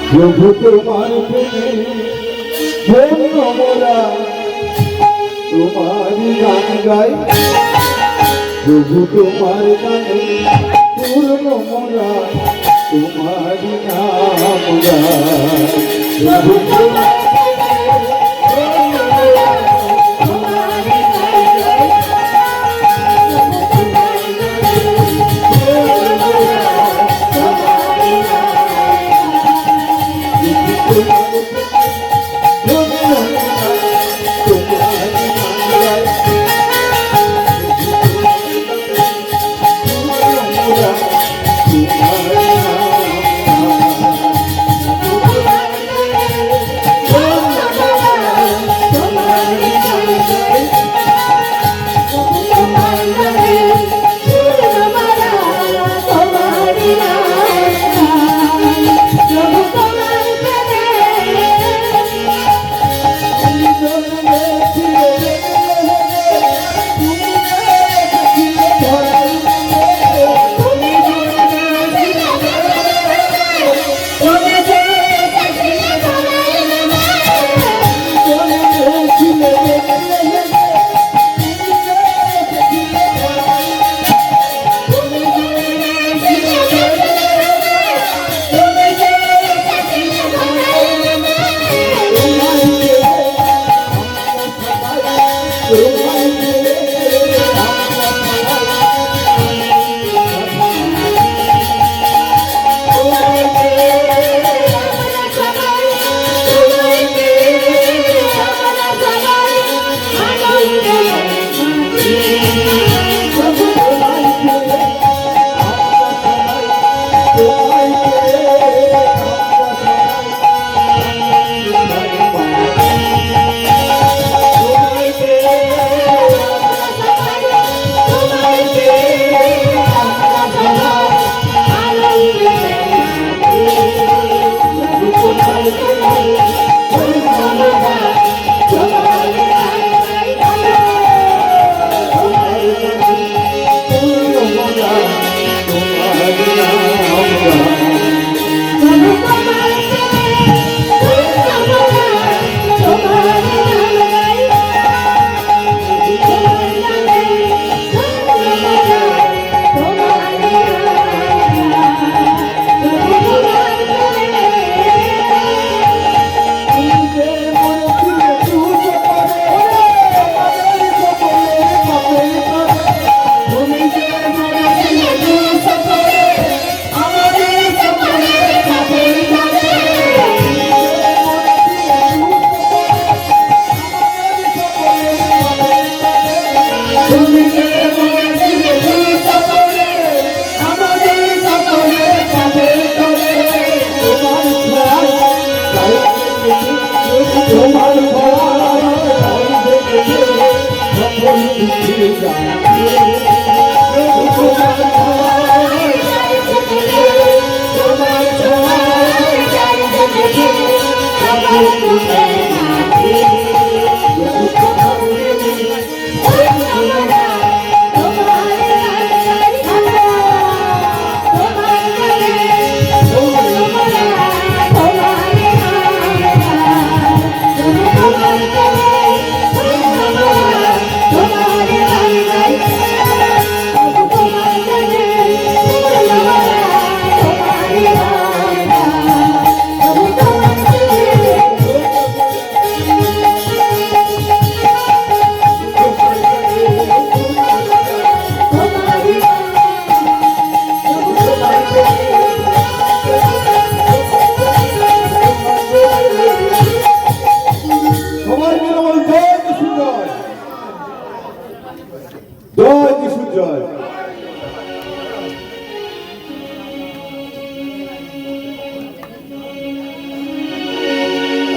প্রভু তোমার প্রেমে ধন্য মোরা তোমারই গান গাই প্রভু তোমার গানে পূর্ণ মোরা তোমারই নাম গাই প্রভু তোমার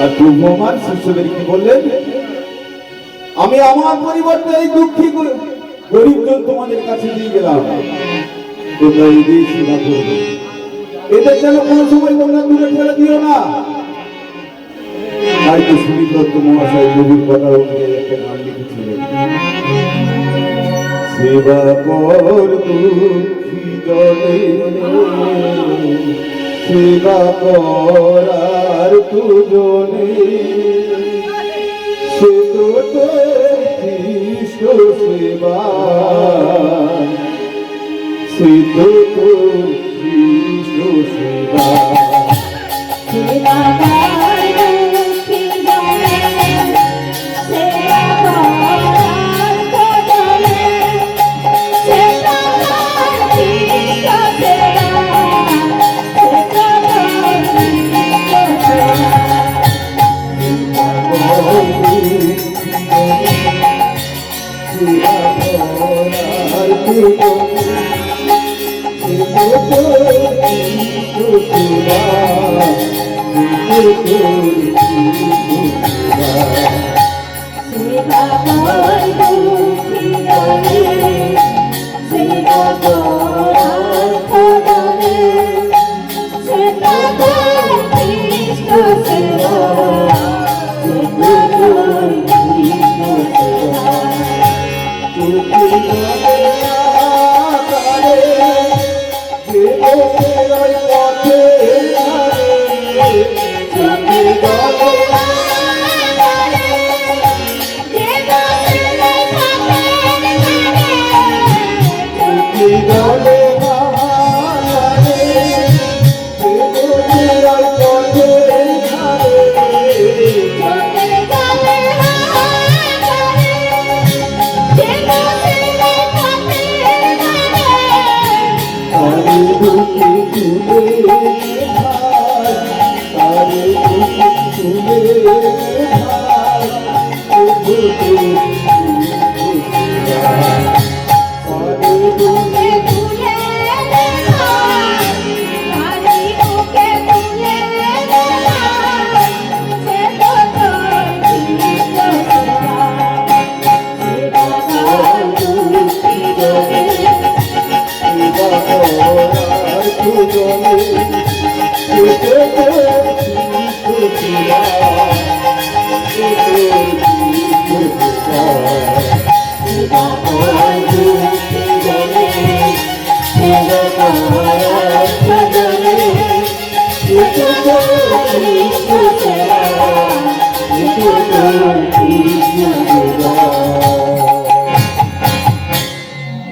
আর ব্রহ্মমান শিষ্যদের কি বললেন, আমি আমার পরিবর্তে এই দুঃখী গরিবজন তোমাদের কাছে দিয়ে গেলাম, তোমরা এই দিয়ে সেবা করবে, এদের যেন কোনো সময় তোমরা দূরে ফেলে দিও না। তাই তো সুনীল দত্ত মহাশয় কবির কথা অনুযায়ী একটা গান লিখেছিলেন, সেবা কর দুঃখী জনে সেবা করার দুজনে সে তো তোর কৃষ্ণ সেবা সে তো তোর কৃষ্ণ সেবা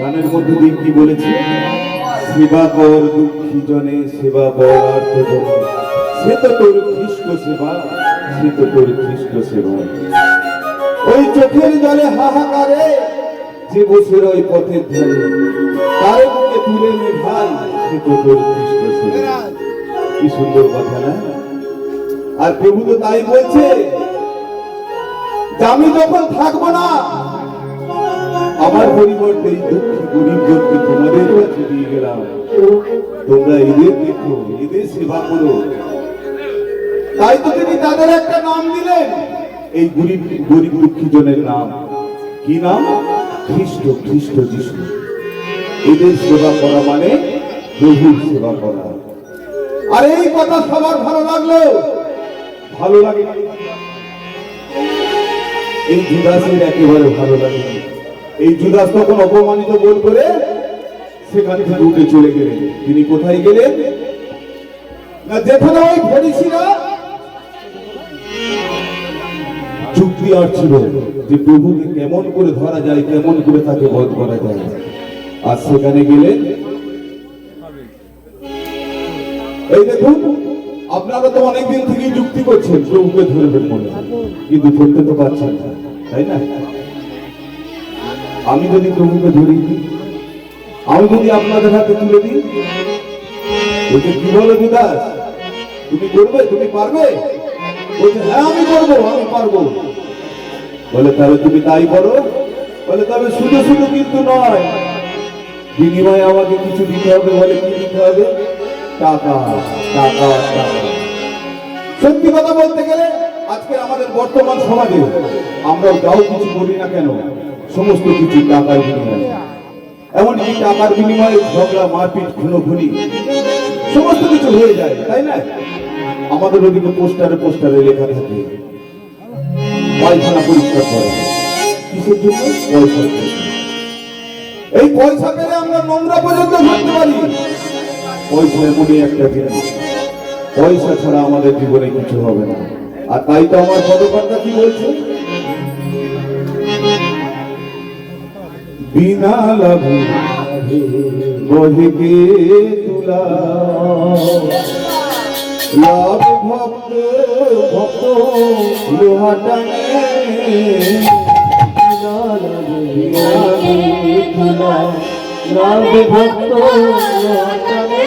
গানের মধ্যে দিয়ে কি বলেছে? সেবা কর দুঃখী জনে সেবা কর আর্তজনে সে তো তোর কৃষ্ণ সেবা সে তো তোর কৃষ্ণ সেবা। ওই চোখের জলে হাহাকারে যে বসে ওই পথের ধারে তার বুকে তুলে নে ভাই সে তো তোর কৃষ্ণ সেবা। কি সুন্দর কথা না? আর প্রভু তো তাই বলছে যে আমি যখন থাকবো না আমার পরিবর্তে এই দুঃখী গরিব জনকে তোমাদের কাছে দিয়ে গেলাম, তোমরা এদের দেখো এদের সেবা করো। তাই তো তিনি তাদের একটা নাম দিলেন, এই গরিব গরিব দুঃখী জনের নাম কি নাম? খ্রিস্ট, খ্রিস্ট যিশু। এদের সেবা করা মানে প্রভুর সেবা করা। আর এই কথা সবার ভালো লাগলো? ভালো লাগে এই জুদাসের একেবারে ভালো লাগে। এই জুদাস তখন অপমানিত বোধ করে সেখান থেকে উঠে চলে গেলেন। তিনি কোথায় গেলেন না, যেখানে ওই ফরিসিরা যুক্তি আসছিল যে প্রভুকে কেমন করে ধরা যায়, কেমন করে তাকে বধ করা যায়। আর সেখানে গেলেন। এই দেখুন, আপনারা তো অনেকদিন থেকে যুক্তি করছেন প্রভুকে ধরে ফেলবেন, কিন্তু ধরতে তো পারছেন না, তাই না? আমি যদি প্রভুকে ধরি, আমি যদি আপনাদের হাতে তুলে দিই, বলছে কি বলো জুদাস, তুমি করবে, তুমি পারবে? বলছে হ্যাঁ আমি করবো, আমি পারবো। বলে তাহলে তুমি তাই করো। বলে তবে শুধু শুধু কিন্তু নয়, বিনিময়ে আমাকে কিছু দিতে হবে। বলে কি দিতে হবে? টাকা, টাকা, টাকা। সত্যি কথা বলতে গেলে আজকে আমাদের বর্তমান সমাজে আমরা যাও কিছু বলি না কেন, সমস্ত কিছু টাকার বিনিময়ে। এমনকি টাকার বিনিময়ে ঝগড়া, মারপিট, খুনোখুনি সমস্ত কিছু হয়ে যায়, তাই না? আমাদের ওদিকে পোস্টারে পোস্টারে লেখা থাকে পায়খানা পরিষ্কার করে। কিসের জন্য? পয়সা। এই পয়সা পেলে আমরা নোংরা পর্যন্ত ধরতে পারি। পয়সা এমনই একটা জিনিস, পয়সা ছাড়া আমাদের জীবনে কিছু হবে না। আর তাই তো আমার পদকর্তা কি বলছে, বিনা লাভে বহিকে তুলা, লাভ ভক্ত ভক্ত লোহা টানে, লাভ ভক্ত টানে,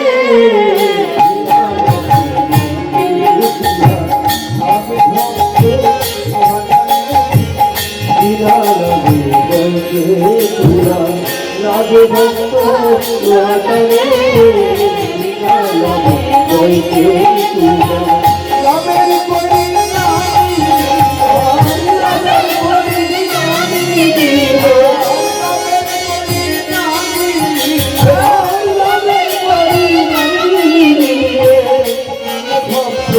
লাভ ভক্ত টানে, লাভের পরিণামী, লাভের পরিণামী, লাভের পরিণামী, ভক্ত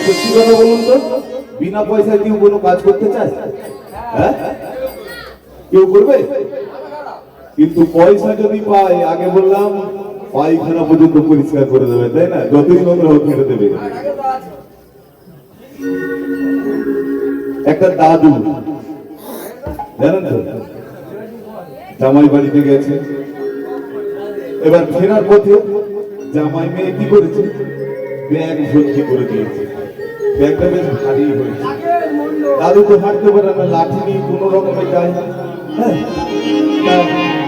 সত্যি কথা বলুন তো, বিনা পয়সায় কেউ কোনো কাজ করতে চায়? হ্যাঁ, কেউ করবে? কিন্তু পয়সা যদি পায়, আগে বললাম পায়খানা পর্যন্ত পরিষ্কার করে দেবে, তাই না? যতই নোংরা হোক ফেলে দেবে। একটা দাদু জানেন তো, জামাই বাড়িতে গেছে, এবার ফেরার পথে জামাই মেয়ে কি করেছে, ব্যাগ ভর্তি করে দিয়েছে। ব্যাগটা বেশ ভারী হয়েছে, দাদু তো হাঁটতে পারে না, লাঠি নিয়ে কোনো রকমে যায়। হ্যাঁ,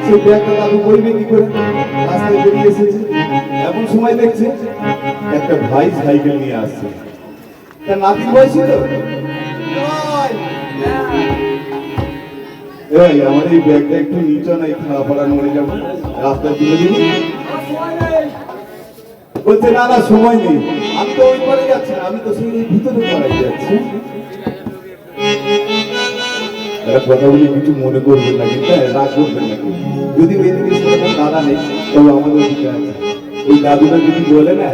সেই ব্যাগটা দাদু বইবে কি করে, রাস্তায় বেরিয়ে এসেছে। এমন সময় দেখছে একটা ভাই সাইকেল নিয়ে আসছে, তার নাতি বয়সী তো, আমার এই ব্যাগটা একটু নিচে নাই, খাওয়া পড়া নড়ে যাবো, রাস্তায় তুলে দিবি। বলছে না না, সময় নেই, আমি তো ওই পারে যাচ্ছি না, আমি তো সেই ভিতরে পাড়াই যাচ্ছি। কথা বলি কিছু মনে করবেন না, কিন্তু রাগ করবেন নাকি, যদি এদিকে সেরকম দাদা নেই তবে আমাদের দিকে আছে। ওই দাদুটা যদি বলে না,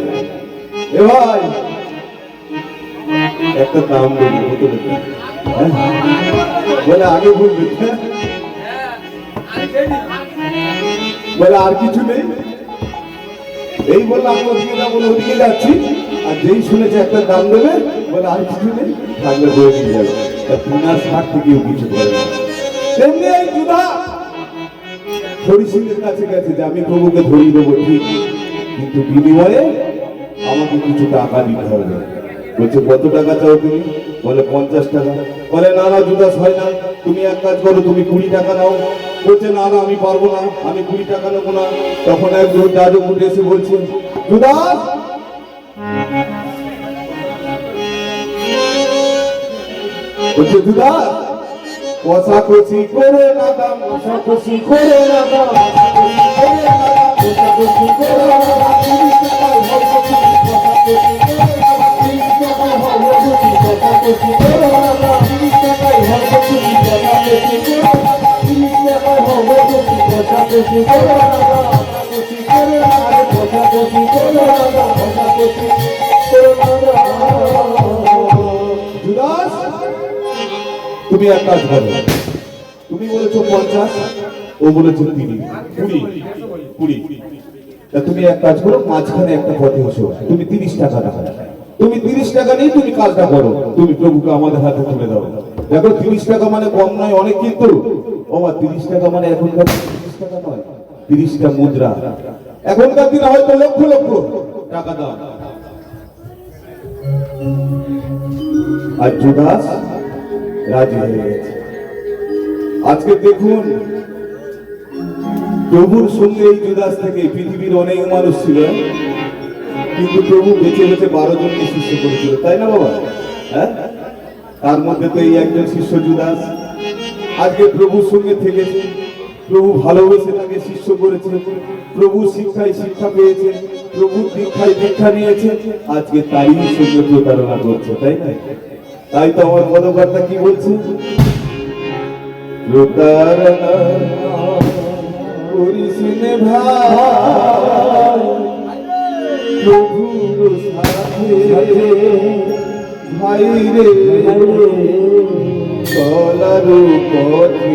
এ ভাই একটা দাম দেবো, বলে আগে বলবে, বলে আর কিছু নেই, এই বললে আমি ওদিকে যাবো, ওদিকে যাচ্ছি, আর যেই শুনেছে একটা দাম দেবে, বলে আর কিছু নেই, থাকলে বয়ে নিয়ে যাবে। পুনার ষাট থেকেও কিছু করে না। তেমনি এই যুধা হরিসিংহের কাছে গেছে যে আমি প্রভুকে ধরিয়ে দেবো ঠিক, কিন্তু বিনিময়ে আমাকে কিছু টাকা দিতে হবে। বলছে কত টাকা চাও তুমি? বলে 50 টাকা। বলে না না যুদাস হয় না, তুমি এক কাজ করো, তুমি 20 টাকা নাও। বলছে না না আমি পারবো না, আমি 20 টাকা নেবো না। তখন একজন দাদু উঠে এসে বলছে, যুদাস বলছে, যুদাস কষাকষি করে না দাম, কষাকষি করে না দাম, কষাকষি করে না দাম, 30 টাকায় হয় কষি, কষাকষি করে না দাম, 30 টাকায় হয় কষি, কষাকষি করে না দাম, 30 টাকায় হয় কষি, কষাকষি করে না দাম, 30 টাকায় হয় কষি, কষাকষি করে না দাম, কষাকষি করে না দাম, কষাকষি করে না দাম, কষাকষি করে না দাম। যুদাস তুমি এক কাজ করো, তুমি বলেছো 50, ও বলেছো 20, তুমি এক কাজ করো, মাঝখানে একটা পথে এসো, তুমি 30 টাকা দাও, তুমি 30 টাকা নিয়ে তুমি কাজটা করো, তুমি প্রভুকে আমাদের হাতে তুলে দাও। দেখো 30 টাকা মানে কম নয়, অনেক, কিন্তু ও 30 টাকা মানে এখনকার 30 টাকা নয়, 30টা মুদ্রা। এখনকার দিনে হয়তো লক্ষ লক্ষ টাকা দাম। আর জুদাস রাজি হয়ে গেছে। আজকে দেখুন, প্রভুর সঙ্গে এই জুদাস থেকে পৃথিবীর অনেক মানুষ ছিল, কিন্তু প্রভু বেছে বেছে 12 জনকে শিষ্য করেছিল, তাই না বাবা? হ্যাঁ, তার মধ্যে তো এই একজন শিষ্য জুদাস আজকে প্রভুর সঙ্গে থেকেছে। প্রভু ভালোবেসে তাকে শিষ্য করেছে, প্রভু শিক্ষায় শিক্ষা পেয়েছে, প্রভুর দীক্ষায় দীক্ষা নিয়েছে, আজকে তারই সঙ্গে প্রতারণা করছে, তাই না? তাই তো আমার পদকর্তা কি বলছে? প্রতারণা করিস নে ভাই, প্রভুর সাথে ভাই রে চলার পথে।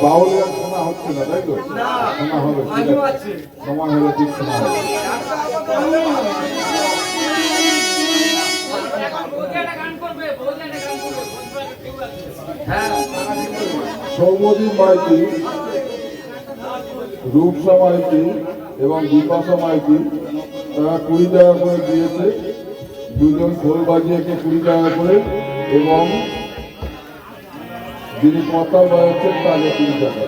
বাউলের শোনা হচ্ছে না, তাই তো? শোনা হবে, সময় হলে ঠিক শোনা হবে। সৌম্যদীপ মাইতি, রূপসা মাইতি এবং বিপাশা মাইতি তারা 20 টাকা করে দিয়েছে, দুজন খোল বাজিয়েকে 20 টাকা করে, এবং যিনি কথা বলেছেন তাকে 3 টাকা।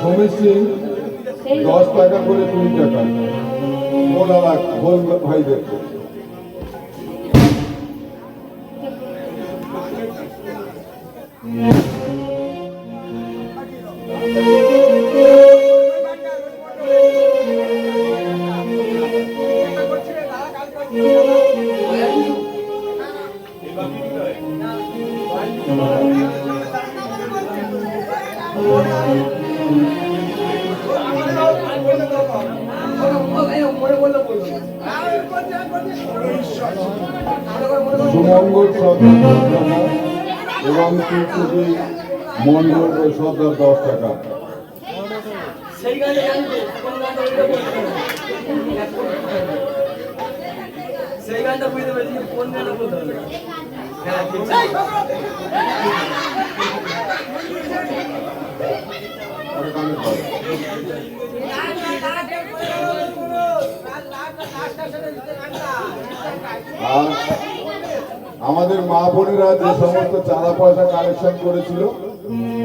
সমীর সিং 10 টাকা করে 2 টাকা। বলা লাগ বল ভাইদের। সুমঙ্গল সর্দার এবং তিরপুজি মন্ডল ও সর্দার 10 টাকা। সেই গানটা বুঝতে পেরেছি কোন গানটা বলতে হবে। হ্যাঁ ঠিক আর আমাদের মা বোনেরা যে সমস্ত চাঁদা পয়সা কালেকশন করেছিল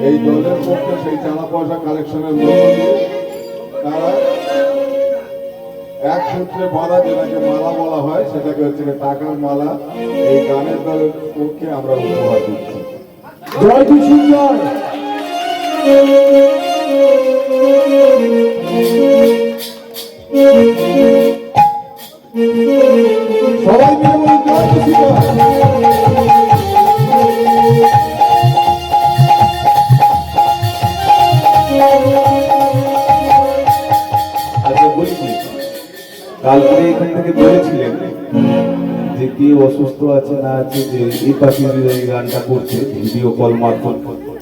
এই দলের পক্ষে সেই চাঁদা পয়সা কালেকশনের মধ্য দিয়ে তারা এক সূত্রে বাঁধা যেটাকে মালা বলা হয় সেটাকে হচ্ছে টাকার মালা এই গানের দলের পক্ষে আমরা উপহার দিচ্ছি। জয় কিশোর জয়। সবাই মিলে বলি জয় কিশোর জয়। আচ্ছা বলছি, কালকে এখান থেকে বলেছিলেন যে কে অসুস্থ আছে না আছে, যে এই পাখি এই গানটা করছে ভিডিও কল মারফত,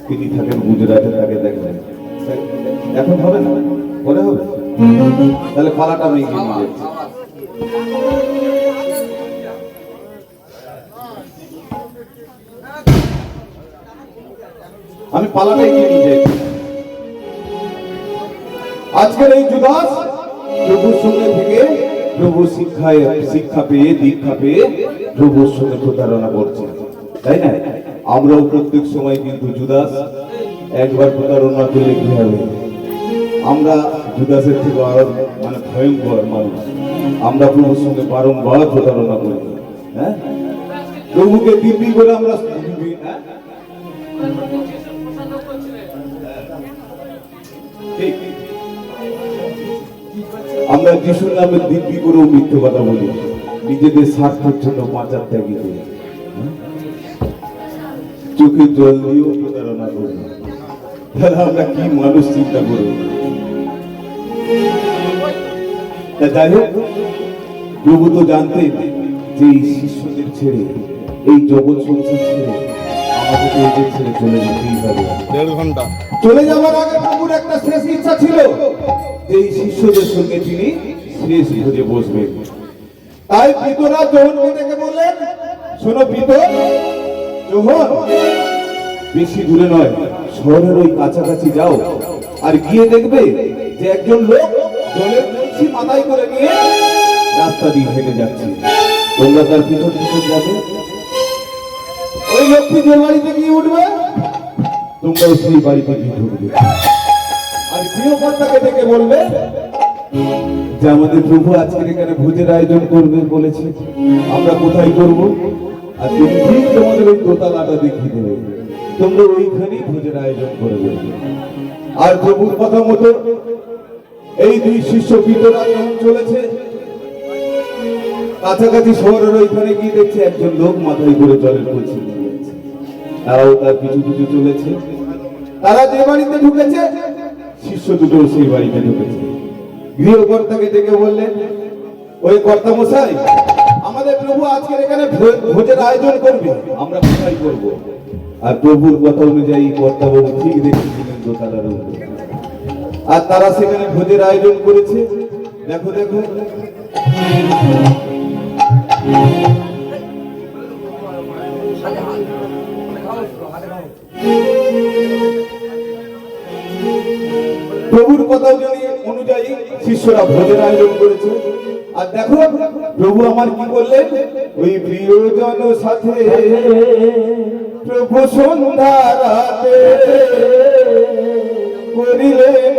তিনি থাকেন গুজরাটে, তাকে দেখবেন। এখন হবে না, পরে হবে, তাহলে পালাটা আমি এগিয়ে নিয়ে যাচ্ছি। আমি পালাটা এগিয়ে নিয়ে যাচ্ছি। আজকের এই জুদাস প্রভুর সঙ্গে থেকে প্রভু শিক্ষা পেয়ে দীক্ষা পেয়ে প্রভুর সঙ্গে প্রতারণা করছে, তাই না? আমরাও প্রত্যেক সময় কিন্তু জুদাস, একবার প্রতারণা করলে কি হবে? আমরা জুদাসের থেকে আরো মানে ভয়ঙ্কর মানুষ। আমরা প্রভুর সঙ্গে বারংবার প্রতারণা করি। হ্যাঁ, প্রভুকে দিব্যি করে আমরা হ্যাঁ? ঠিক। আমরা যিশুর নামে দিব্যি করেও মিথ্যে কথা বলি, নিজেদের স্বার্থের জন্য বাঁচার ত্যাগী করি, চোখে জল দিয়েও প্রতারণা করি। তাহলে আমরা কি মানুষ চিন্তা করি? যাই হোক, প্রভু তো জানতেন যে এই শিষ্যদের ছেড়ে, এই জগৎ সংসার ছেড়ে আমাদের তো এদের ছেড়ে চলে যেতেই হবে। 1.5 ঘন্টা চলে যাওয়ার আগে প্রভুর একটা শেষ ইচ্ছা ছিল যে এই শিষ্যদের সঙ্গে তিনি শেষ ভোজে বসবেন। তাই পিতরা জোহরকে ডেকে বললেন, শোনো পিতর, জোহর, বেশি দূরে নয়, শহরের ওই কাছাকাছি যাও, আর গিয়ে দেখবে যে একজন লোক জলের কলসি মাথায় করে নিয়ে রাস্তা দিয়ে হেঁটে যাচ্ছে। তোমরা তার পিছন পিছন যাবে, ওই লোকটি যে বাড়িতে গিয়ে উঠবে তোমরাও সেই বাড়িতে গিয়ে ঢুকবে, আর গৃহকর্তাকে ডেকে বলবে যে আমাদের প্রভু আজকের এখানে ভোজের আয়োজন করবে বলেছে, আমরা কোথায় করব? আর তুমি ঠিক তোমাদের ওই দোতলাটা দেখিয়ে দেবে, তোমরা ওইখানেই ভোজের আয়োজন করবে। আর প্রভুর কথা মতো এই 2 শিষ্য পিতরা যখন চলেছে কাছাকাছি শহরের ওইখানে গিয়ে দেখছে একজন লোক মাথায় করে জলের কলসি নিয়ে যাচ্ছে। তারাও তার পিছু পিছু চলেছে। তারা যে বাড়িতে ঢুকেছে শিষ্য দুটো সেই বাড়িতে ঢুকেছে। গৃহকর্তাকে ডেকে বললেন, ওই কর্তা মশাই, আমাদের প্রভু আজকের এখানে ভোজের আয়োজন করবে, আমরা কোথায় করব? আর প্রভুর কথা অনুযায়ী কর্তা বাবু ঠিক দেখেছিলেন দোতলার উপরে, আর তারা সেখানে ভোজের আয়োজন করেছে। দেখো দেখো, প্রভুর কথা অনুযায়ী শিষ্যরা ভোজের আয়োজন করেছে। আর দেখো প্রভু আমার কি করলেন, ওই প্রিয়জন সাথে প্রভু সন্ধ্যা রাতে করিলেন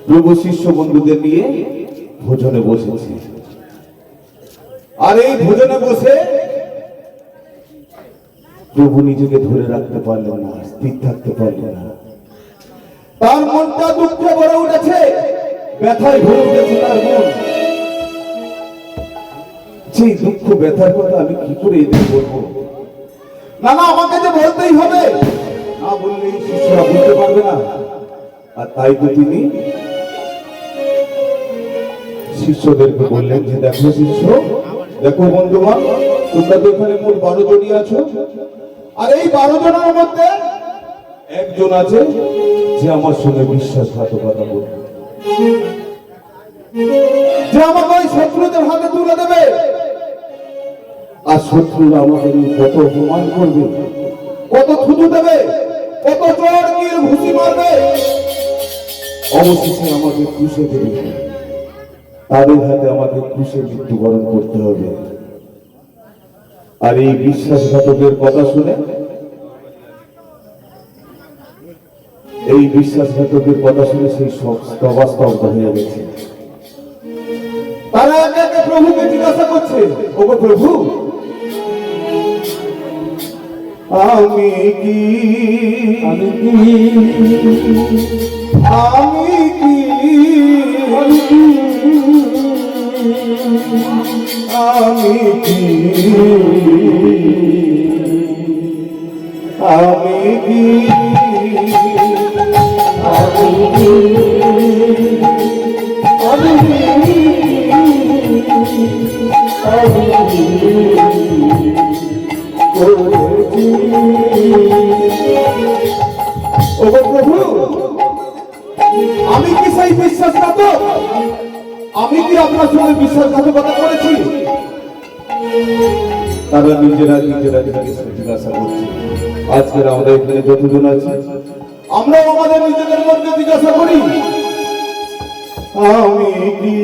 প্রভু শিষ্য বন্ধুদের নিয়ে ভোজনে বসেছে। আর এই ভোজনে বসে প্রভু নিজেকে ধরে রাখতে পারলেন না, স্থির থাকতে পারলেন না। তার মনটা দুঃখে ভরে উঠেছে, ব্যথায় ভরে উঠেছে তার মন। সেই দুঃখ ব্যথার কথা আমি কি করে এদের বলবো? না না, আমাকে যে বলতেই হবে, না বললে শিষ্যরা বলতে পারবে না। আর তাই তো তিনি শিষ্যদেরকে বললেন যে দেখো শিষ্য, দেখো বন্ধুগণ, তোমরা তো এখানে মোট 12 জনই আছো। আর এই 12 জনের মধ্যে একজন আছে যে আমার সঙ্গে বিশ্বাসঘাতকতা করবে, যে আমাকে ওই শত্রুদের হাতে তুলে দেবে। আর শত্রুরা আমাকে কত অপমান করবে, কত থুতু দেবে, কত চোর কিল ঘুষি মারবে, অবশেষে আমাকে ক্রুশে দেবে। তাদের হাতে আমাকে ক্রুশে মৃত্যুবরণ করতে হবে। আর এই বিশ্বাসঘাতকের কথা শুনে, সেই সব স্তব্ধ হয়ে গেছে। তারা একে একে প্রভুকে জিজ্ঞাসা করছে, ওগো প্রভু, আমি কি ওগো প্রভু, আমি কি সেই বিশ্বাসঘাতক? আমি কি আপনার সঙ্গে বিশ্বাসঘাতকতা করেছি? তারা নিজেরা জিজ্ঞাসা করছে। আজকের আমরা এখানে যতজন আছি, আমরাও আমাদের নিজেদের মধ্যে জিজ্ঞাসা করি, আমি কি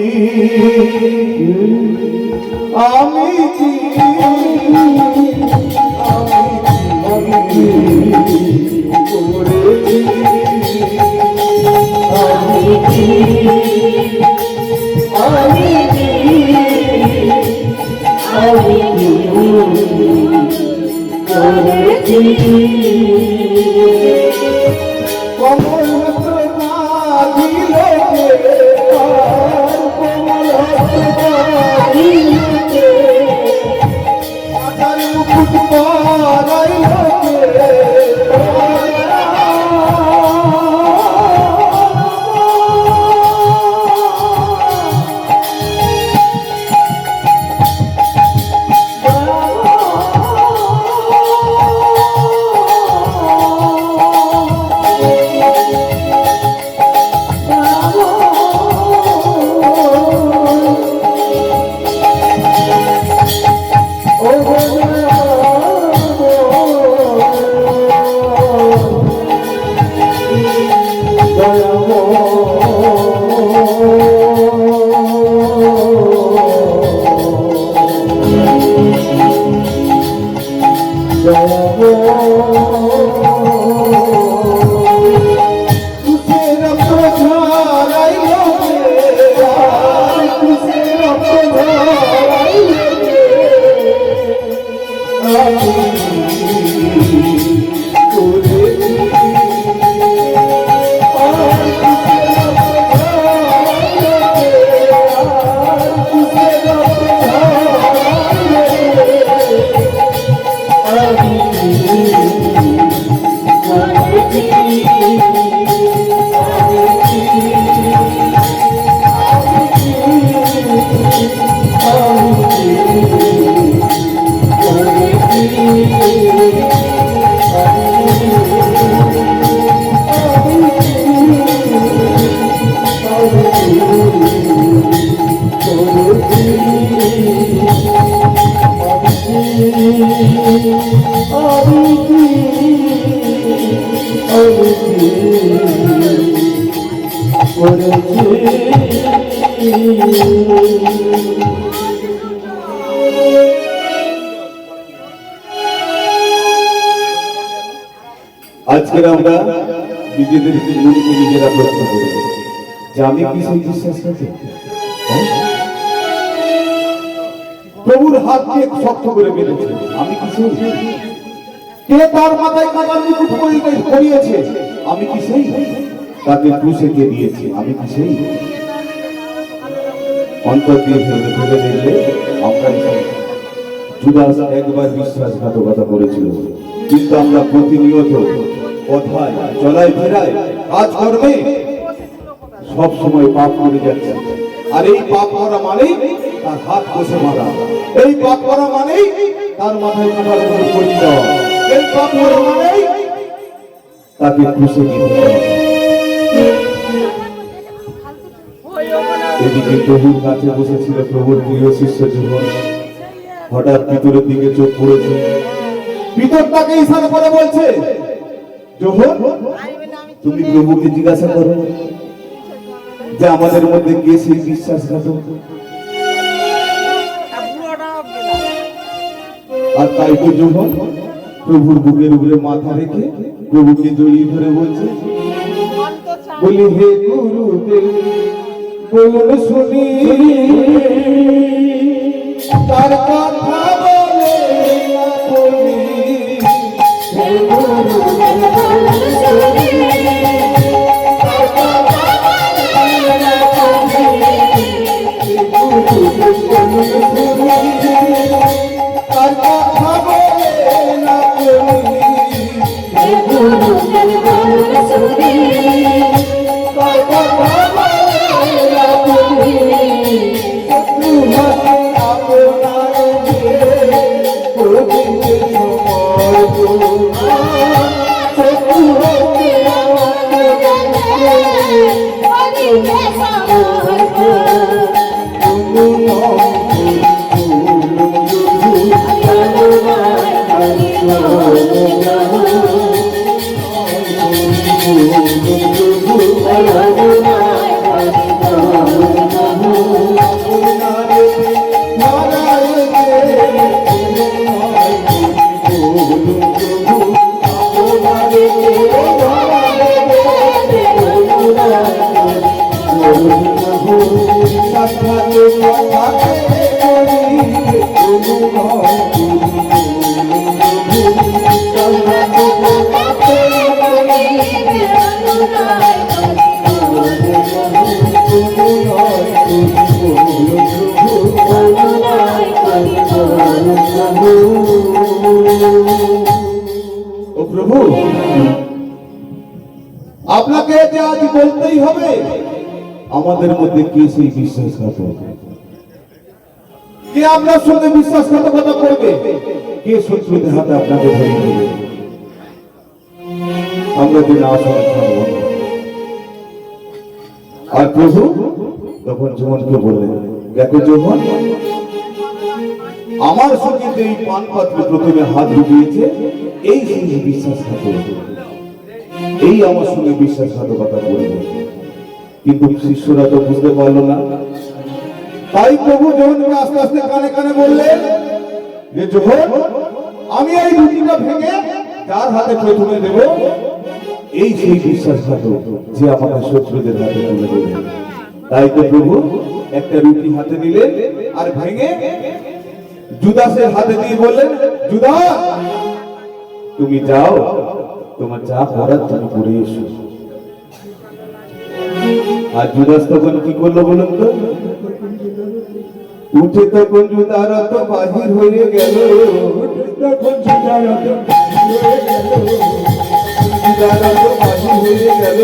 আজকের আমরা নিজেদের মনকে নিজেরা প্রশ্ন করি যে আমি কি সেই বিশ্বাস করছি? প্রভুর হাত দিয়ে শক্ত করে বেঁধেছে, আমি কি সেই? কে তার মাথায় কাটার মুকুট পরিয়েছে? আমি কি সেই? তাকে ক্রুশে কে দিয়েছে? আমি কি সেই? অন্তর দিয়ে ফেলে দেখলে আমরা জুদাস একবার বিশ্বাসঘাতকতা করেছিল, কিন্তু আমরা প্রতিনিয়ত কথায় চলায় ফেরায় কাজকর্মে সব সময় পাপ করে যাচ্ছে। আর এই পাপ করা মানেই তার হাত বসে মারা, এই পাপ করা মানেই তার মাথায় কাটার মুকুট পরিয়ে দেওয়া, এই পাপ করা মানেই তাকে ক্রুশে দিতে দেওয়া। এদিকে প্রভুর কাছে বসেছিল প্রভুর প্রিয় শিষ্য জীবন, হঠাৎ ভিতরের দিকে চোখ পড়েছে। ভিতর তাকে ইশারা করে বলছে, যোহন, তুমি প্রভুকে জিজ্ঞাসা করো যে আমাদের মধ্যে কে সেই বিশ্বাসঘাতক। আর তাই তো যোহন প্রভুর বুকের উপরে মাথা রেখে প্রভুকে জড়িয়ে ধরে বলছে, বলি হে গুরুদেব বলুন শুনি, তার কথা বলে না তুমি, হে গুরুদেব বলুন শুনি, তার কথা বলে না তুমি, হে গুরুদেব বলুন শুনি, তার কথা বলে না তুমি, হে গুরুদেব বলুন শুনি, তার কথা বলে না তুমি, শত্রু হাতে আপনার ও প্রভু, আপনাকে যে আজ বলতেই হবে, আমাদের মধ্যে কে সেই বিশ্বাসঘাতক, কে আপনার সঙ্গে বিশ্বাসঘাতকতা করবে, কে শত্রুদের হাতে আপনাকে ধরিয়ে দেবে। আমরা দিন আসলে থাকবো। আর প্রভু তখন জীবনকে বললেন, দেখো জীবন, আমার সঙ্গে যে এই পান পাত্রে প্রথমে হাত ঢুকিয়েছে, এই সেই বিশ্বাসঘাতক, এই আমার সঙ্গে বিশ্বাসঘাতকতা করবে। কিন্তু শিষ্যরা তো বুঝতে পারলো না। তাই প্রভু যোহনকে আস্তে আস্তে কানে কানে বললেন যে যোহন, আমি এই রুটিটা ভেঙে যার হাতে প্রথমে দেব, এই সেই বিশ্বাসঘাতক যে আমাদের শত্রুদের হাতে তুলে দেবে। তাই তো প্রভু একটা রুটি হাতে নিলেন আর ভেঙে জুদাসের হাতে দিয়ে বললেন, জুদাস তুমি যাও, তোমার যা করার তুমি করে এসো। আর জুদাস তখন কি করলো বলুন তো? উঠে তখন জুদার তো বাহির হয়ে গেল, তখন জুদার তো বাহির হয়ে গেল,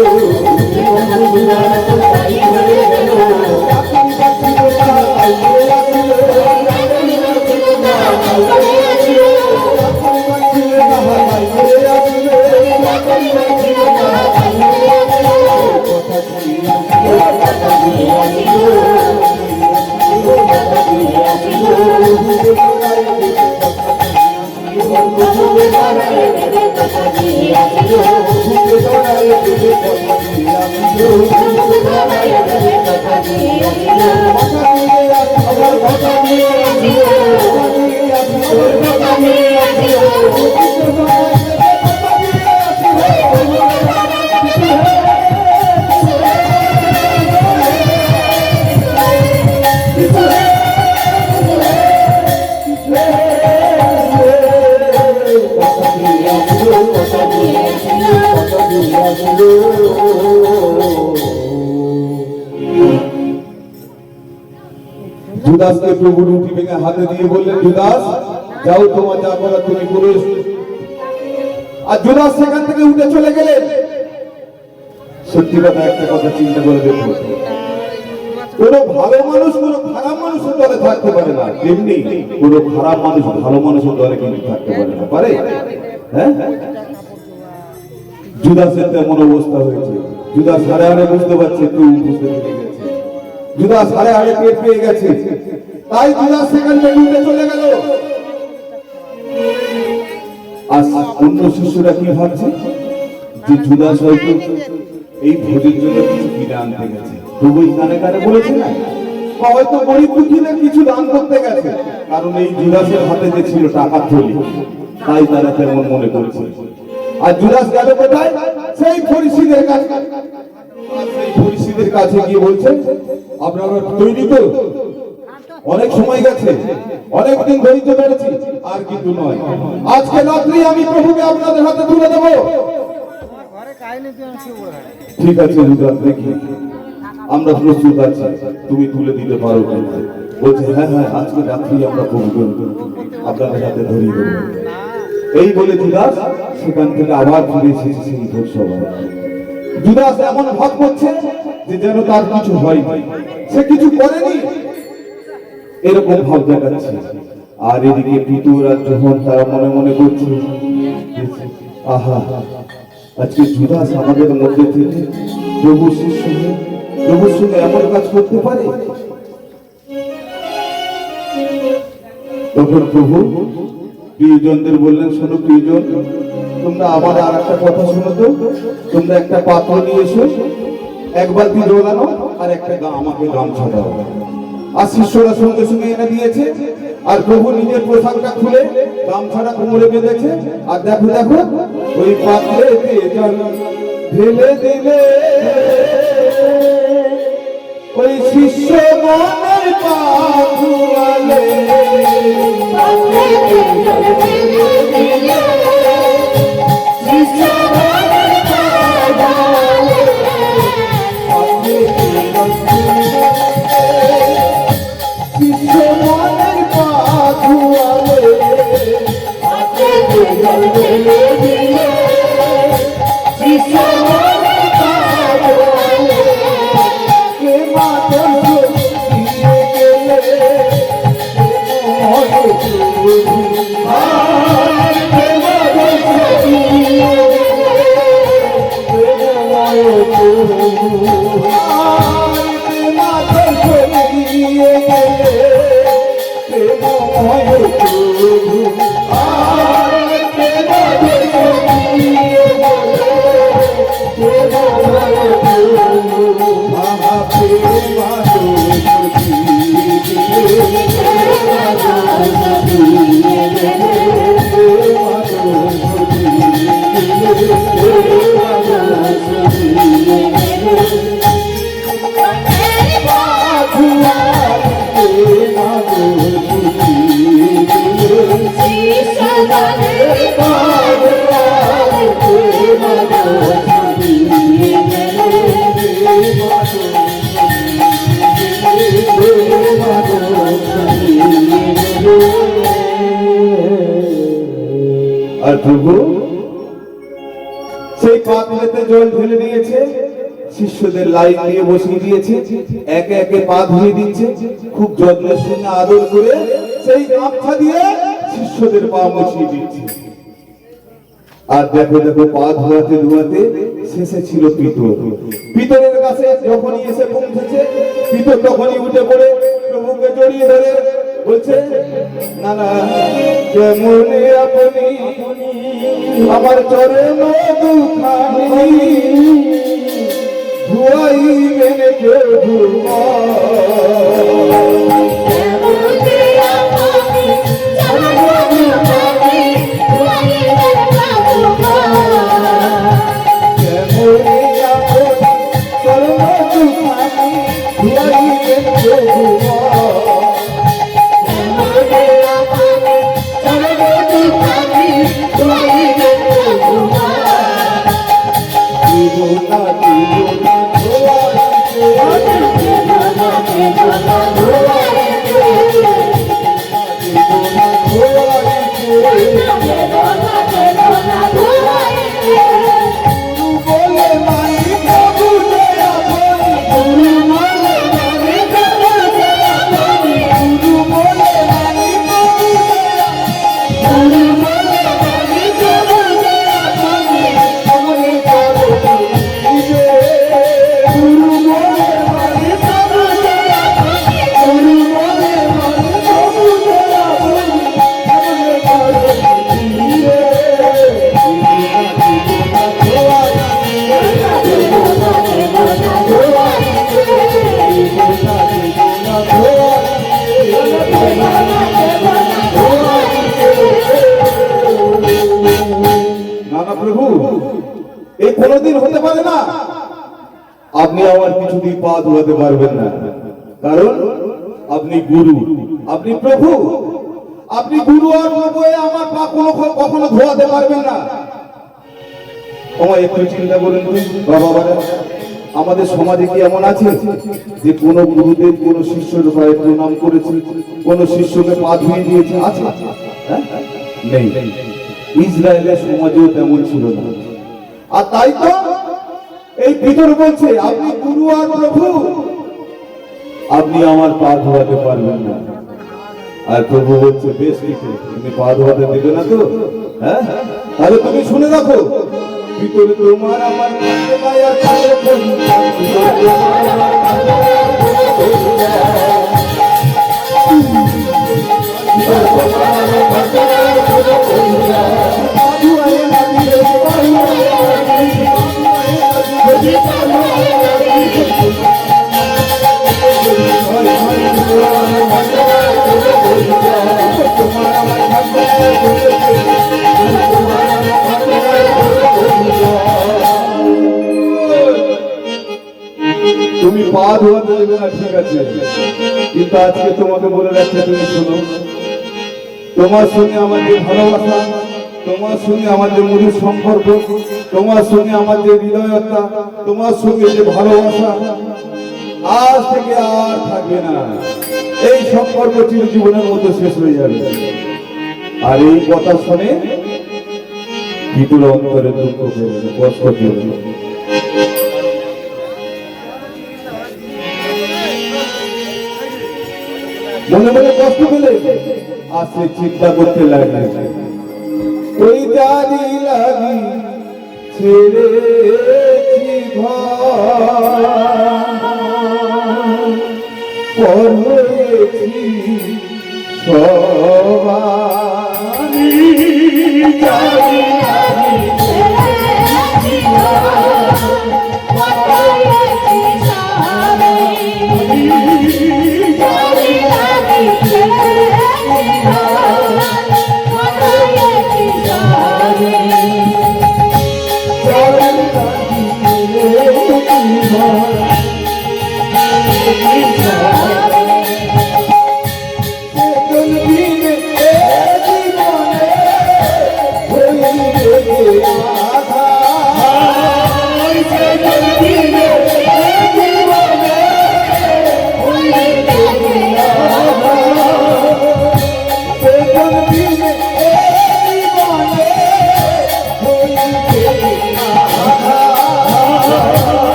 জুদাসকে প্রভু রুটি ভেঙে হাতে দিয়ে বললেন, জুদাস যাও, তোমার যা করার তুমি করে এসো। আর জুদাস সেখান থেকে উঠে চলে গেলেন। সত্যি কথা, একটা কথা চিন্তা করে দেখুন, কোন ভালো মানুষ কোন খারাপ মানুষের দলে থাকতে পারে না, তেমনি কোন খারাপ মানুষ ভালো মানুষের দলে কিন্তু থাকতে পারে না, পারে? হ্যাঁ, জুদাসের তেমন অবস্থা হয়েছে। জুদাস হারে হারে বুঝতে পারছে, কেউ বুঝতে পেরে গেছে, জুদাস হারে হারে টের পেয়ে গেছে। তাই জুদাস সেখান থেকে উঠে চলে গেল। আর অন্য শিষ্যরা কি ভাবছে যে জুদাস হয়তো এই ভোজের জন্য কিছু কিনে আনতে গেছে, প্রভুই কানে কানে বলেছে না, বা হয়তো গরিব দুঃখীদের কিছু দান করতে গেছে, কারণ এই জুদাসের হাতে যে ছিল টাকার থলি, তাই তারা তেমন মনে করছে। আর জুদাস গেল কোথায়? সেই ফরিসীদের কাছে। সেই ফরিসীদের কাছে গিয়ে বলছে, আপনারা তৈরি তো, অনেক সময় গেছে, অনেকদিন ধৈর্য ধরেছি, আর কিন্তু নয়, আজকে রাত্রি আমি প্রভুকে আপনাদের হাতে তুলে দেবো। ঠিক আছে জুদাস, দেখি আমরা প্রস্তুত আছি, তুমি তুলে দিতে পারো কিনা। বলছে, হ্যাঁ হ্যাঁ, আজকে রাত্রি আমরা প্রভুকে আপনাদের হাতে ধরিয়ে দেবো। এই বলে জুদাস সেখান থেকে আবার ফিরে এসেছে সেই ভোজসভায়। জুদাস এমন ভাব করছে যে যেন তার কিছু হয়, সে কিছু করেনি, এরকম ভাব দেখাচ্ছে। আর এদিকে পিতর আর যোহন তারা মনে মনে করছে, আহা, আজকে জুদাস আমাদের মধ্যে থেকে প্রভু শিষ্য প্রভুর সঙ্গে এমন কাজ করতে পারে? তখন প্রভু প্রিয়জনদের বললেন, শোনো প্রিয়জন, তোমরা আমার আর একটা কথা শোনো তো, তোমরা একটা পাত্র নিয়ে এসো, এক বালতি জল আনো আর একটা আমাকে গামছা দাও। আর শিষ্যরা সঙ্গে সঙ্গে এনে দিয়েছে। আর প্রভু নিজের পোশাকটা খুলে গামছাটা কোমরে বেঁধেছে। আর দেখো দেখো ওই পাত্রে জল ঢেলে দিলে ওই শিষ্য মনের পাথুয়ালে আর প্রভু সেই পাত্রেতে জল ঢেলে দিয়েছে, শিষ্যদের লাইন দিয়ে বসিয়ে দিয়েছে, একে একে পা ধুয়ে দিচ্ছে, খুব যত্নের সঙ্গে আদর করে সেই গামছা দিয়ে শিষ্যদের পা মুছিয়ে দিচ্ছে। আর দেখো দেখো পা ধোয়াতে ধোয়াতে শেষে ছিল পিতর। পিতরের কাছে যখনই এসে পৌঁছেছে, পিতর তখনই উঠে পড়ে প্রভুকে জড়িয়ে ধরে বলছে, না না, কেমনে আপনি আমার চরণ দুখানি ধুয়াইবেন প্রভু। কোনোদিন হতে পারে না আপনি আমার কিছুদিন পা ধোয়াতে পারবেন না, কারণ আপনি গুরু, আপনি প্রভু, আপনি গুরু আর প্রভু আমার পা কখনো ধোয়াতে পারবেন না। আমার একটু চিন্তা করুন বাবা, আমাদের সমাজে কি এমন আছে যে কোন গুরুদেব কোন শিষ্যের পায়ে প্রণাম করেছে, কোন শিষ্যকে পা ধুয়ে দিয়েছে? আছে? নেই। ইসরায়েলের সমাজেও তেমন ছিল না। আর তাই তো এই পিতর বলছে, আপনি গুরু আর প্রভু, আপনি আমার পা ধোয়াতে পারবেন না। আর প্রভু বলছে, বেশ ঠিক আছে, তুমি পা ধোয়াতে দেবে না তো? হ্যাঁ, তাহলে তুমি শুনে রাখো, ভিতরে তোমার আমার কাছে মায়া কাছে তুমি পা ধোয়াতে দেবে না, ঠিক আছে, কিন্তু আজকে তোমাকে বলে রাখতে, তুমি শোনো, তোমার সঙ্গে আমার যে ভালোবাসা, তোমার সঙ্গে আমার যে মধুর সম্পর্ক, তোমার সঙ্গে আমার যে হৃদয়তা, তোমার সঙ্গে যে ভালোবাসা, আজ থেকে আর থাকবে না। এই সম্পর্ক চিরজীবনের মতো শেষ হয়ে যাবে। আর এই কথা শুনে বিপুল অন্তরে দুঃখ পেল, কষ্ট পেল। মনে মনে কষ্ট পেলে আসে চিন্তা করতে লাগলে, ওই জানি লাগি ছেড়েছি ঘর, পর হয়েছি সবাই, জানি লাগি ছেড়েছি ঘর, পর হয়েছি সবাই, জানি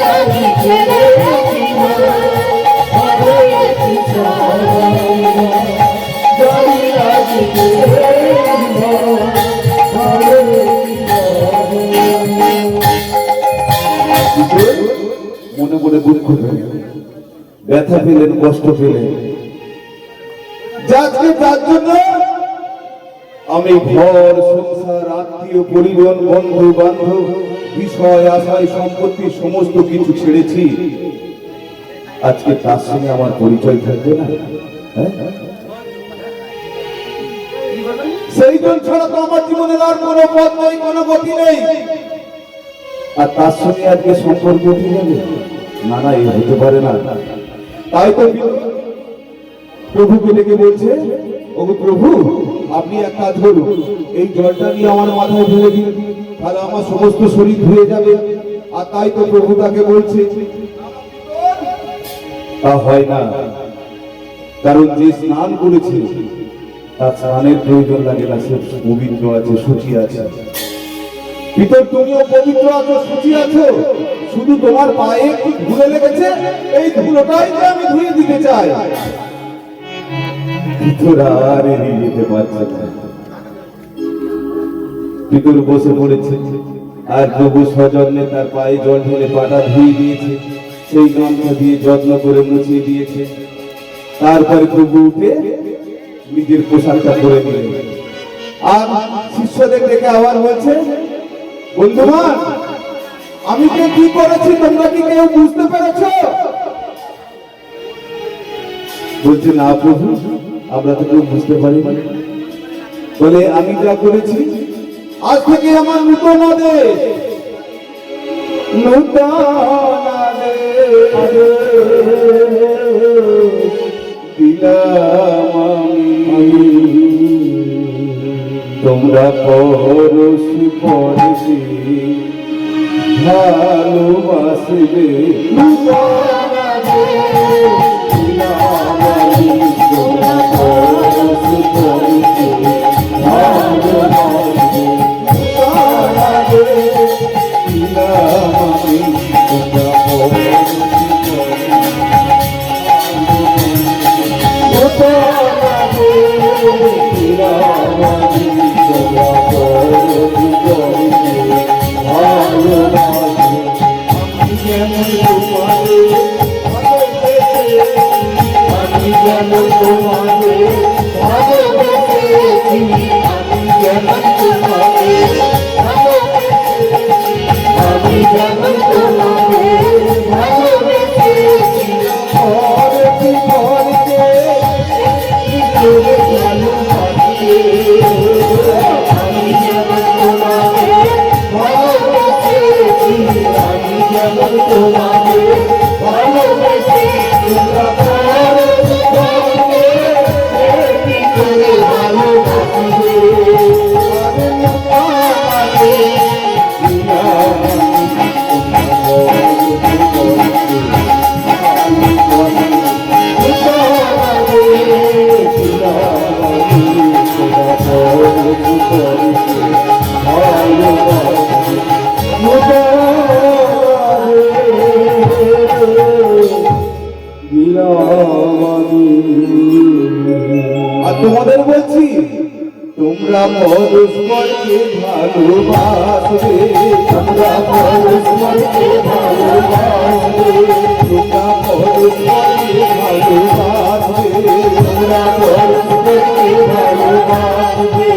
লাগি ছেড়েছি ঘর, পর হয়েছি সবাই, জানি লাগি ছেড়েছি ঘর। মনে মনে দুঃখ পেলেন, ব্যথা পেলেন, কষ্ট পেলেন। যার জন্য আমি ঘর সংসার, আত্মীয় পরিজন, বন্ধু বান্ধব, বিষয় আশায়, সম্পত্তি সমস্ত কিছু ছেড়েছি, আজকে তার সঙ্গে আমার পরিচয় থাকবে না? সেই জন ছাড়া তো আমার জীবনের আর কোনো পথ নেই, কোনো গতি নেই, আর তার সঙ্গে আজকে সম্পর্ক উঠে যাবে? না না, এই হতে পারে না। তাই তো প্রভুকে ডেকে বলছে, ওগো প্রভু, আপনি এক কাজ করুন, এই জলটা নিয়ে আমার মাথায় ঢেলে দিন, তাহলে আমার সমস্ত শরীর ধুয়ে যাবে। আর তাই তো প্রভু তাকে বলছে, তা হয় না, কারণ যে স্নান করেছে তার স্নানের প্রয়োজন লাগে না, সে পবিত্র আছে, শুচি আছে। ভিতর তুমিও পবিত্র আছো, শুচি আছো, শুধু তোমার পায়ে একটু ধুলে লেগেছে, এই ধুলোটাই যে আমি ধুয়ে দিতে চাই। ভিতর আর এড়িয়ে যেতে পারছে না, ভিতর বসে পড়েছে, আর প্রভু সযত্নে তার পায়ে জল ঢেলে পাটা ধুয়ে দিয়েছে, সেই গামছা দিয়ে যত্ন করে মুছিয়ে দিয়েছে। তারপরে প্রভু উঠে নিজের পোশাকটা পরে নিলেন, আর শিষ্যদের ডেকে আবার বলছে, বন্ধুগণ, আমি যে কি করেছি তোমরা কি কেউ বুঝতে পেরেছো? বলছে, না প্রভু, আমরা তো কেউ বুঝতে পারি। বলে, আমি যা করেছি, আজ থেকে আমার নূতন আদেশ, নূতন আদেশ দিলাম আমি, তোমরা পরশি পরশি ভালোবাসবে। তোমরা বিরামানি তোমরা করো বিপরীতে ভালোবাসি আমি যেমন তোমাদের আমি যেমন তোমাদের ভালোবেসেছি আমি যেমন তোমাদের আমি যেমন তোমাদের ভালোবেসেছি ঘরেতে ঘরেতে ভালোবাসি আমি যেমন তোমাদের ভালোবেসেছি আমি যেমন তোমাদের ভালোবেসেছি তোমরা ঘরেতে ঘরেতে করে ভালোবাসি আর তোমাদের বলছি তোমরা পরস্পরকে ভালোবাসবে তোমরা পরস্পরকে ভালোবাসবে তোমরা পরস্পরকে ভালোবাসবে তোমরা পরস্পরকে ভালোবাসবে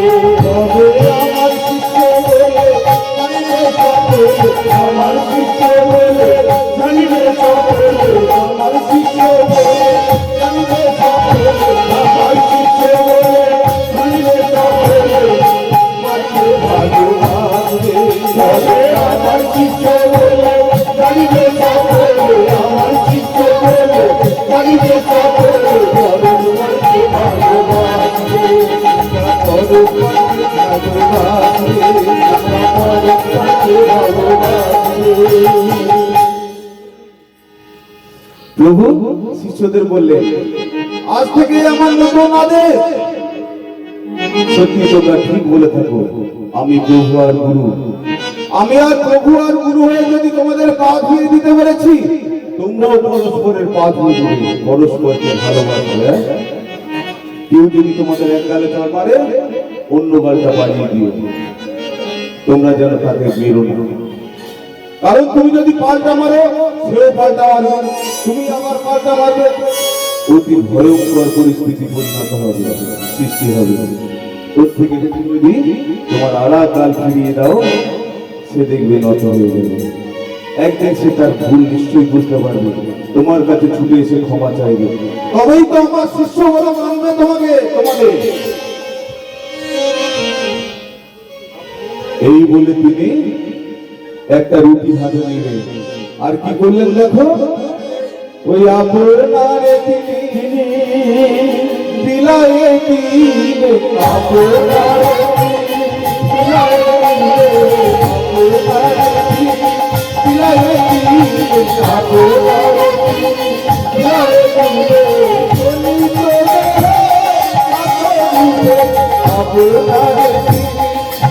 তবে আমার শিষ্য বলে জানিবে সকলে, আমার শিষ্য বলে জানিবে সকলে আমার শিষ্য বলে জানিবে সকলে, আমার শিষ্য বলে জানিবে সকলে মাকে ভালোবাসবে তবে আমার শিষ্য বলে জানিবে সকলে আমার শিষ্য বলে জানিবে সকলে পরস্পরকে ভালোবাসবে পরস্পরকে ভালোবাসবে পরস্পরকে ভালোবাসবে প্রভু শিষ্যদের বললেন আজ থেকে আমার নতুন আদেশ সত্যি তোমরা ঠিক বলে থাকো আমি প্রভু আর গুরু আমি আর প্রভু আর গুরু হয়ে যদি তোমাদের পা ধুয়ে দিতে পেরেছি তোমরাও পরস্পরের পা ধুয়ে দিবে পরস্পরকে ভালোবাসবে কেউ যদি তোমাদের এক গালে চড় মারে অন্য গালটা বাড়িয়ে দিও তোমরা যেন তাকে মেরো না কারণ তুমি যদি পাল্টা মারো সেও পাল্টা মারবে তুমি আমার পাল্টা মারবে অতি ভয়ঙ্কর পরিস্থিতি পরিণত হবে সৃষ্টি হবে ওর থেকে তুমি যদি তোমার আড়া কাল ফিরিয়ে দাও সে দেখবে নত হয়ে যাবে একদিন সে তার ভুল নিশ্চয়ই বুঝতে পারবে তোমার কাছে ছুটে এসে ক্ষমা চাইবে তবেই তো আমার শিষ্য বলে মানবে তোমাদের এই বলে তিনি একটা রুটি হাতে নিলেন আর কি করলেন দেখো ওই আপনারে তিনি বিলায়ে দিলে আপনারে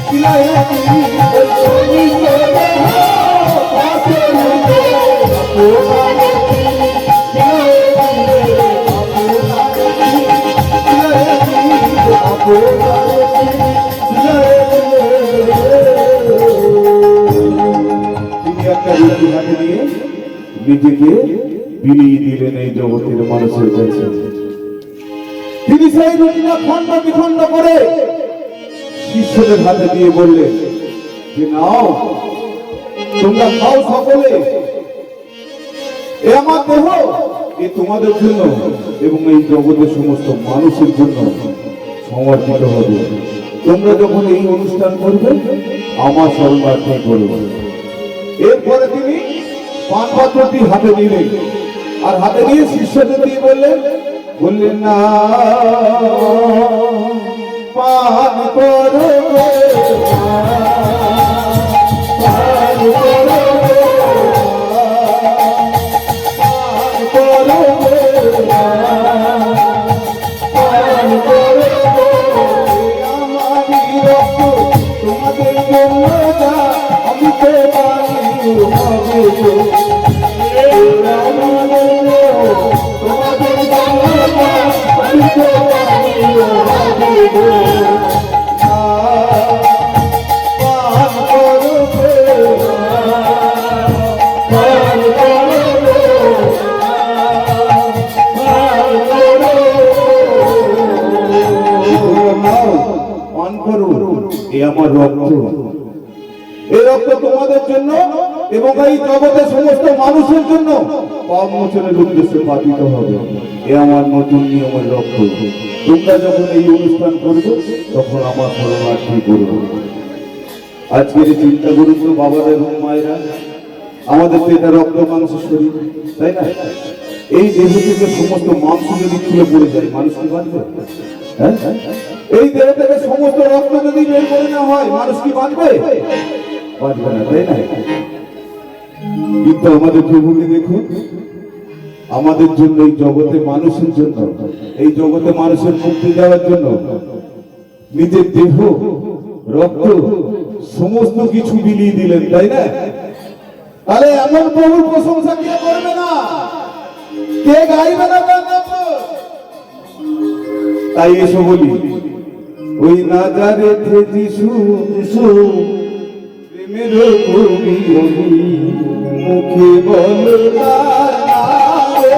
বিলায়ে দিলে নিজেকে বিলিয়ে দিলেন এই জগতের মানুষের কাছে তিনি সেই রুটিটা খণ্ড বিখণ্ড করে শিষ্যদের হাতে দিয়ে বললেন যে নাও তোমরা খাও সকলে এ আমার দেহ এ তোমাদের জন্য এবং এই জগতের সমস্ত মানুষের জন্য সমর্পিত হবে তোমরা যখন এই অনুষ্ঠান করবে আমার শরণার্থী করবে এরপরে তিনি পান পাত্রটি হাতে নিলেন আর হাতে নিয়ে শিষ্যদের দিয়ে বললেন না পান করো তোমাদের জন্য যা আমি তো তোমাদের পান করো প্রেম, পান করো, পান করো। পান করো, এ আমার রক্ত। এই রক্ত তোমাদের জন্য এবং এই জগতের সমস্ত মানুষের জন্য পাপ মোচনের উদ্দেশ্যে পাঠিত হবে। এ আমার নতুন নিয়মের রক্ত। তোমরা যখন এই অনুষ্ঠান করবে তখন আমার শরণার্থী করবে। আজকের চিন্তা করুন তো বাবারা এবং মায়েরা, আমাদের তো এটা রক্ত মাংস শরীর, তাই না? এই দেহ থেকে সমস্ত মাংস যদি খুলে পড়ে যায়, মানুষ কি বাঁচবে? হ্যাঁ, এই দেহ থেকে সমস্ত রক্ত যদি বের করে না হয়, মানুষ কি বাঁচবে? বাঁচবে না, তাই না? কিন্তু আমাদের প্রভুকে দেখুন, আমাদের জন্য, এই জগতে মানুষের জন্য, এই জগতে মানুষের মুক্তি দেওয়ার জন্য নিজের দেহ, রক্ত, সমস্ত কিছু বিলিয়ে দিলেন, তাই না? তাহলে এমন প্রভুর প্রশংসা কে করবে না? কে গাইবে না? তাই এসো বলি, ওই নাজারেতে যিশু, যিশু প্রেমের কবি মুখে বলো তার নামে।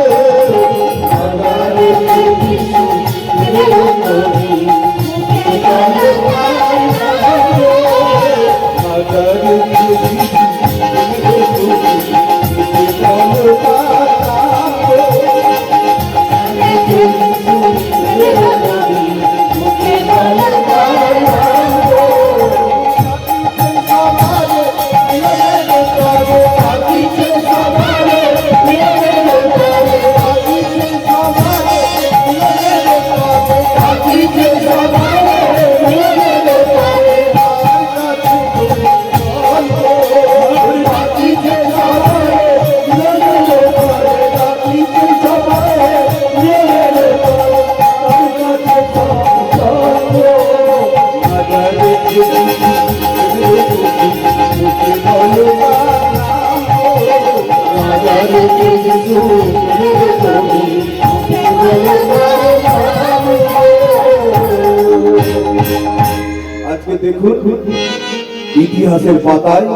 আজকে দেখুন ইতিহাসের পাতায়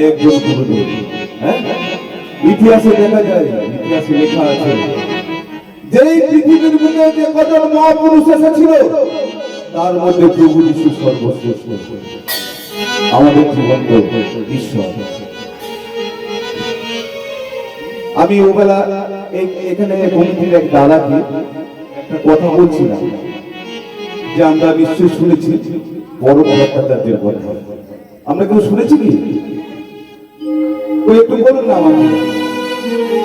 একজন গুরুদেব, হ্যাঁ, ইতিহাসে দেখা যায়, ইতিহাসে লেখা আছে যে পৃথিবীর বুকে যে কজন মহাপুরুষ এসেছিল তার মধ্যে প্রভু যিশু সর্বশ্রেষ্ঠ, আমাদের জীবন্ত ঈশ্বর। আমি ওবেলা এখানে কমিটির এক দাদাকে একটা কথা বলছিলাম যে আমরা নিশ্চয়ই শুনেছি বড় ভট্টাচার্যের কথা। আমরা কেউ শুনেছি কি? একটু বলুন না আমাকে,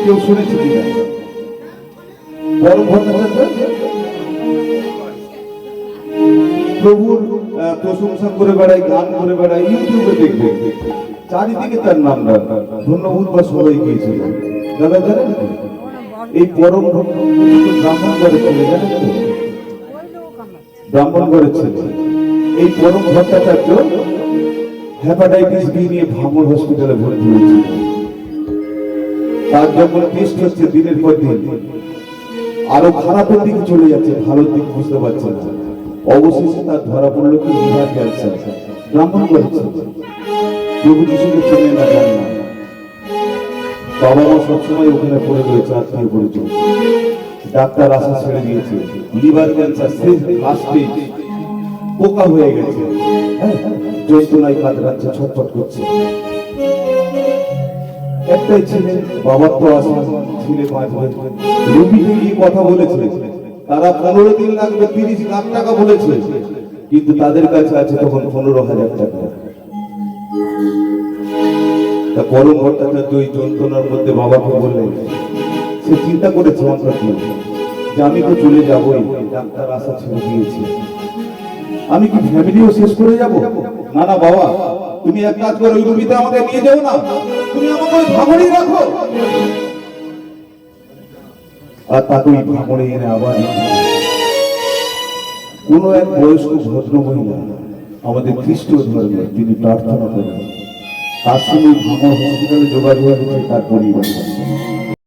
কেউ শুনেছি কিনা বড় ভট্টাচার্য? প্রভুর প্রশংসা করে বেড়াই, গান করে বেড়াই, ইউটিউবে দেখবে, চারিদিকে তার নাম ধন্যবাদ বা সবাই গিয়েছিল। দাদা জানেন এই পরম ব্রাহ্মণগড়ের ছেলে, জানেন তো? ব্রাহ্মণগড়ের ছেলে এই পরম ভট্টাচার্য হেপাটাইটিস বি নিয়ে ভাঙড় হসপিটালে ভর্তি হয়েছিল। তার যখন টেস্ট হচ্ছে দিনের পর দিন, আরো খারাপের দিকে চলে যাচ্ছে, ভালোর দিক বুঝতে পারছে না। অবশেষে তার ধরা পড়লো কি লিভার ক্যান্সার। ব্রাহ্মণগড়ের ছেলে, প্রভু যিশুকে চেনে না, জানে না। বাবা মা সবসময় ওখানে পড়ে রয়েছে, আত্মীয় পরিচয়। ডাক্তার আশা ছেড়ে দিয়েছে, লিভার ক্যান্সার শেষ লাস্টে, পোকা হয়ে গেছে, যন্ত্রণায় কাতরাচ্ছে, ছটফট করছে। একটাই ছেলে, বাবার তো আশা ছেলে বাঁচবে। রুগীকে গিয়ে কথা বলেছে, তারা 15 দিন লাগবে, 30 লাখ টাকা বলেছে, কিন্তু তাদের কাছে আছে তখন 15,000 টাকা। পরম ভট্টাচার্য ওই যন্ত্রণার মধ্যে বাবাকে বললেন, সে চিন্তা করেছে অন্তত যে আমি তো চলে যাবই, ডাক্তার আশা ছেড়ে দিয়েছি, আমি কি ফ্যামিলিও শেষ করে যাব? না না বাবা, তুমি এক কাজ করো, ওই রুগীতে আমাকে নিয়ে যাও না, তুমি আমাকে ওই ভাঙড়েই রাখো। আর তাকে ওই ভাঙড়ে এনে আবার কোন এক বয়স্ক ভদ্র মহিলা, আমাদের খ্রিস্টীয় ধর্মে, তিনি প্রার্থনা করেন। তার সঙ্গে ভাঙড় হসপিটালে যোগাযোগ হয়েছে তার পরিবার।